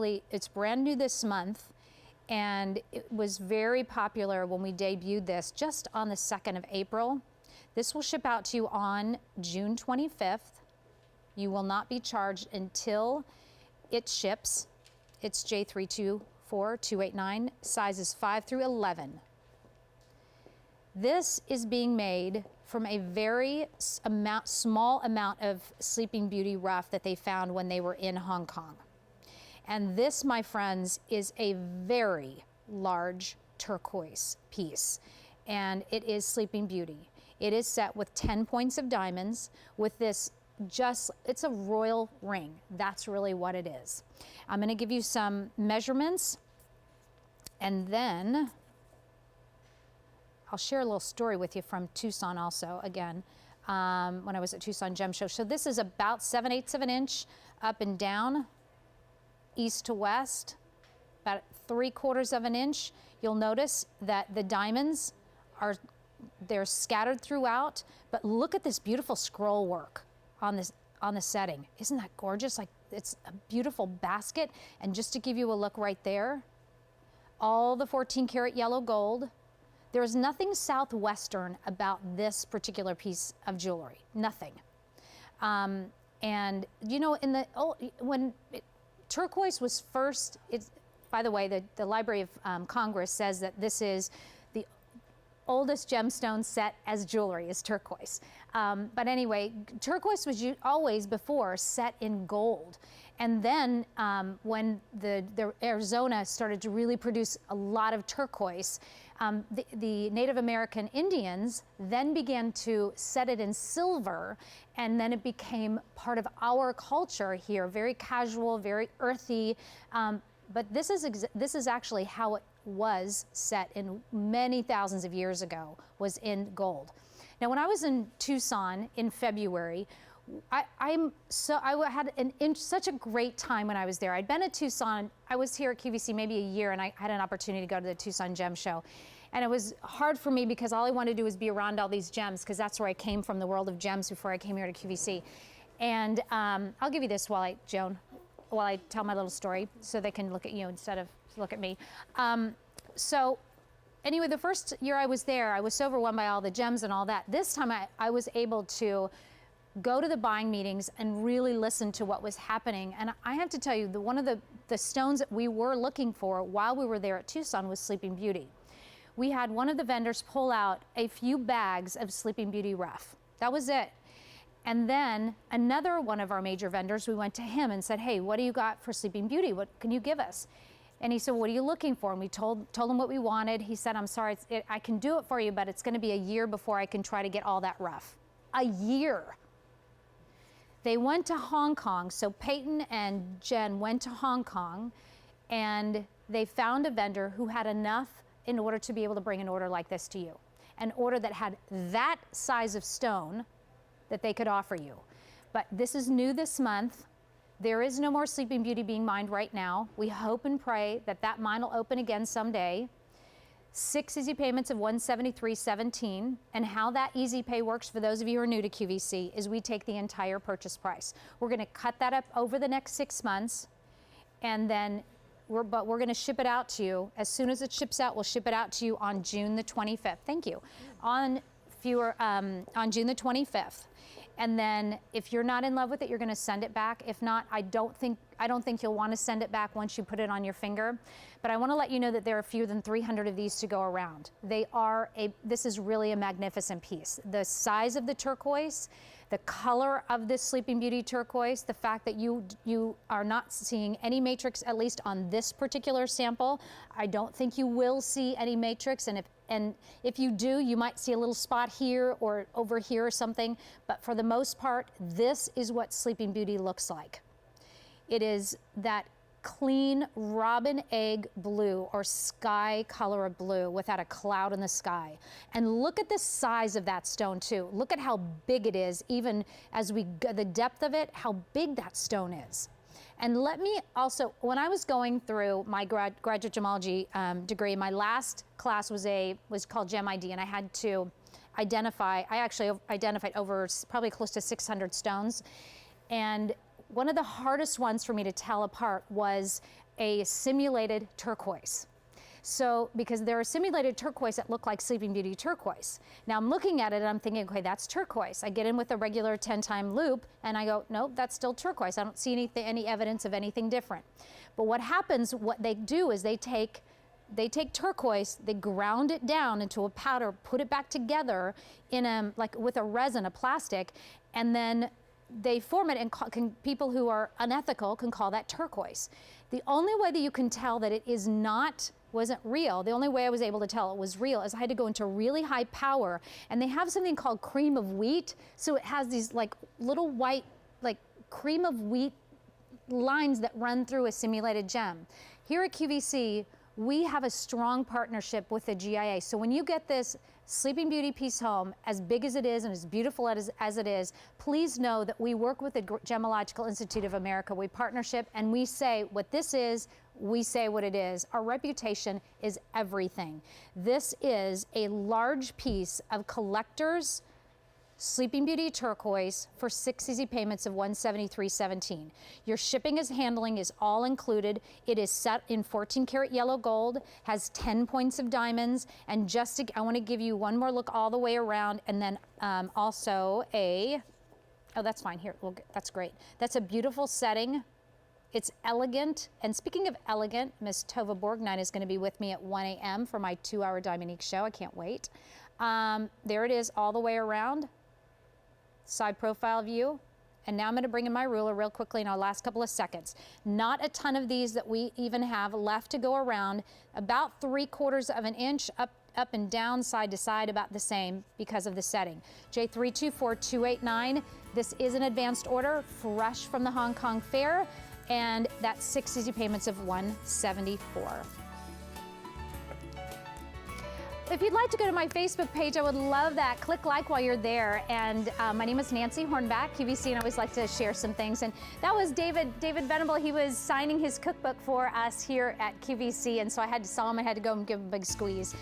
It's brand new this month, and it was very popular when we debuted this just on the 2nd of April. This will ship out to you on June 25th. You will not be charged until it ships. It's J324289, sizes 5 through 11. This is being made from a very small amount of Sleeping Beauty rough that they found when they were in Hong Kong. And this, my friends, is a very large turquoise piece, and it is Sleeping Beauty. It is set with 10 points of diamonds with this it's a royal ring. That's really what it is. I'm going to give you some measurements, and then I'll share a little story with you from Tucson also, again, when I was at Tucson Gem Show. So this is about 7/8 of an inch up and down, east to west, about 3/4 of an inch. You'll notice that the diamonds they're scattered throughout, but look at this beautiful scroll work on the setting. Isn't that gorgeous? Like, it's a beautiful basket. And just to give you a look right there, all the 14 karat yellow gold. There is nothing southwestern about this particular piece of jewelry. Nothing. And you know, when turquoise was first, by the way, the Library of Congress says that this is the oldest gemstone set as jewelry is turquoise. But anyway, turquoise was always before set in gold. And then when the Arizona started to really produce a lot of turquoise, the Native American Indians then began to set it in silver, and then it became part of our culture here, very casual, very earthy. But this is actually how it was set in many thousands of years ago, was in gold. Now, when I was in Tucson in February, I had such a great time when I was there. I'd been at Tucson. I was here at QVC maybe a year, and I had an opportunity to go to the Tucson Gem Show. And it was hard for me because all I wanted to do was be around all these gems, because that's where I came from, the world of gems, before I came here to QVC. And I'll give you this while I tell my little story, so they can look at you instead of look at me. So anyway, the first year I was there, I was so overwhelmed by all the gems and all that. This time I was able to go to the buying meetings and really listen to what was happening. And I have to tell you, one of the stones that we were looking for while we were there at Tucson was Sleeping Beauty. We had one of the vendors pull out a few bags of Sleeping Beauty rough. That was it. And then another one of our major vendors, we went to him and said, hey, what do you got for Sleeping Beauty? What can you give us? And he said, what are you looking for? And we told him what we wanted. He said, I'm sorry, I can do it for you, but it's going to be a year before I can try to get all that rough. A year. They went to Hong Kong. So Peyton and Jen went to Hong Kong, and they found a vendor who had enough in order to be able to bring an order like this to you. An order that had that size of stone that they could offer you. But this is new this month. There is no more Sleeping Beauty being mined right now. We hope and pray that that mine will open again someday. 6 easy payments of $173.17. And how that easy pay works, for those of you who are new to QVC, is we take the entire purchase price. We're going to cut that up over the next 6 months, and then we're going to ship it out to you. As soon as it ships out, we'll ship it out to you on June the 25th. Thank you. On June the 25th. And then if you're not in love with it, you're going to send it back. If not, I don't think you'll want to send it back once you put it on your finger. But I want to let you know that there are fewer than 300 of these to go around. This is really a magnificent piece. The size of the turquoise, the color of this Sleeping Beauty turquoise, the fact that you are not seeing any matrix, at least on this particular sample. I don't think you will see any matrix, and if you do, you might see a little spot here or over here or something, but for the most part, this is what Sleeping Beauty looks like. It is that clean robin egg blue or sky color of blue without a cloud in the sky. And look at the size of that stone too. Look at how big it is, even as the depth of it, how big that stone is. And let me also, when I was going through my graduate gemology degree, my last class was called Gem ID, and I had to identify, I actually identified over probably close to 600 stones. And one of the hardest ones for me to tell apart was a simulated turquoise. So, because there are simulated turquoise that look like Sleeping Beauty turquoise. Now I'm looking at it and I'm thinking, okay, that's turquoise. I get in with a regular 10-time loop and I go, nope, that's still turquoise. I don't see any evidence of anything different. But what happens, what they do is they take turquoise, they ground it down into a powder, put it back together in a, like with a resin, a plastic, and then they form it, and people who are unethical can call that turquoise. The only way that you can tell that it wasn't real, the only way I was able to tell it was real is I had to go into really high power, and they have something called cream of wheat, so it has these like little white, like cream of wheat lines that run through a simulated gem. Here at QVC, we have a strong partnership with the GIA. So when you get this Sleeping Beauty piece home, as big as it is and as beautiful as it is, please know that we work with the Gemological Institute of America. We partnership and we say what this is, we say what it is. Our reputation is everything. This is a large piece of collector's Sleeping Beauty turquoise for 6 easy payments of $173.17. Your shipping and handling is all included. It is set in 14 karat yellow gold, has 10 points of diamonds, and I want to give you one more look all the way around, and then also oh, that's fine here. That's great. That's a beautiful setting. It's elegant. And speaking of elegant, Miss Tova Borgnine is going to be with me at 1 a.m. for my 2-hour Diamonique show. I can't wait. There it is all the way around. Side profile view. And now I'm going to bring in my ruler real quickly in our last couple of seconds. Not a ton of these that we even have left to go around. About 3/4 of an inch up and down, side to side, about the same because of the setting. J324289. This is an advanced order, fresh from the Hong Kong Fair, and that's 6 easy payments of $174. If you'd like to go to my Facebook page, I would love that. Click like while you're there. And my name is Nancy Hornback, QVC, and I always like to share some things. And that was David Venable. He was signing his cookbook for us here at QVC, and so I saw him and had to go and give him a big squeeze.